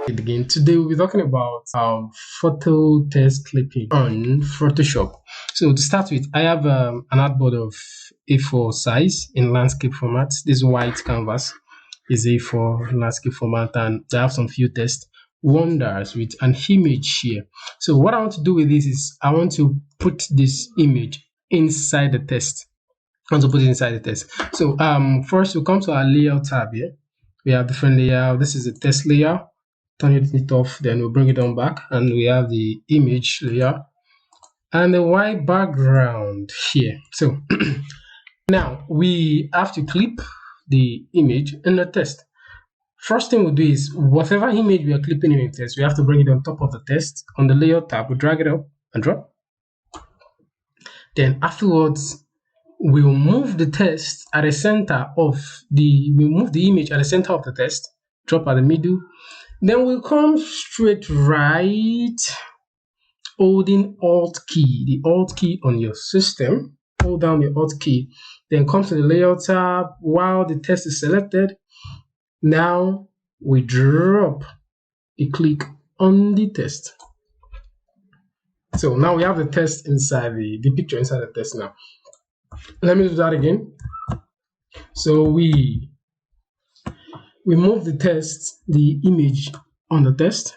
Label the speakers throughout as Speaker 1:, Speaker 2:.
Speaker 1: Again, today we'll be talking about photo text clipping on Photoshop. So to start with, I have an artboard of A4 size in landscape format. This white canvas is A4 landscape format, and I have some few test wonders with an image here. So what I want to do with this is I want to put this image inside the test. I want to put it inside the test. So first we'll come to our layout tab here. We have different layout. This is the test layer. Turn it off, then we'll bring it on back, and we have the image layer and the white background here. So now we have to clip the image in the test. First thing we'll do is whatever image we are clipping in the test, we have to bring it on top of the test. On the layout tab, we drag it up and drop. Then afterwards, we'll move the test at the center of we'll move the image at the center of the test, drop at the middle. Then we'll come straight right, holding Alt key, the Alt key on your system. Hold down the Alt key, then come to the layout tab while the test is selected. Now we drop a click on the test. So now we have the test inside the picture inside the test now. Let me do that again. So we move the test, the image on the test.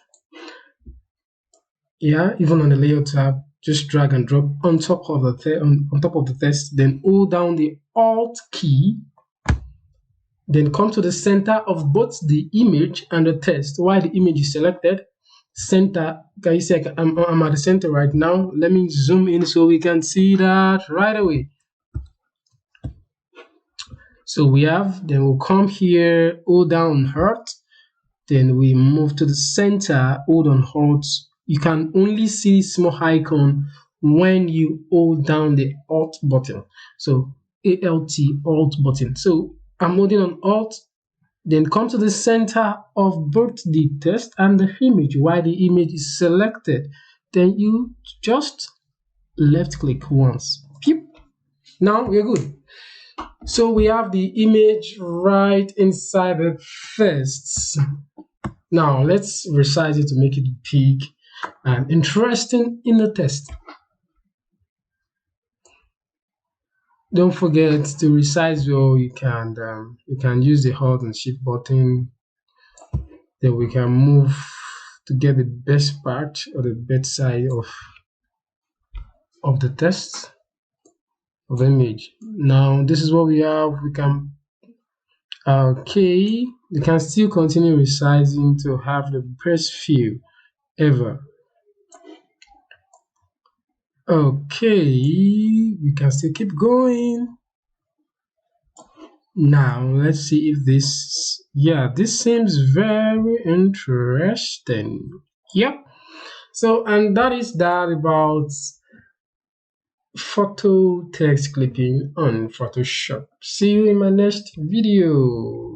Speaker 1: Yeah, even on the layout tab, just drag and drop on top of the on top of the test. Then hold down the Alt key. Then come to the center of both the image and the test. While the image is selected, center. Can you see I'm at the center right now? Let me zoom in so we can see that right away. So we have, then we'll come here, hold down Alt, then we move to the center, hold on Alt. You can only see small icon when you hold down the Alt button. So Alt, Alt button. So I'm holding on Alt, then come to the center of both the test and the image. While the image is selected, then you just left click once. Peep. Now we're good. So we have the image right inside the test. Now let's resize it to make it big and interesting in the test. Don't forget to resize well. You can use the Alt and Shift button. Then we can move to get the best part or the best side of the test of the image. Now this is what we have. We can we can still continue resizing to have the best view ever. Okay, we can still keep going. Now let's see if this seems very interesting. Yep. So, and that is that about photo text clipping on Photoshop. See you in my next video.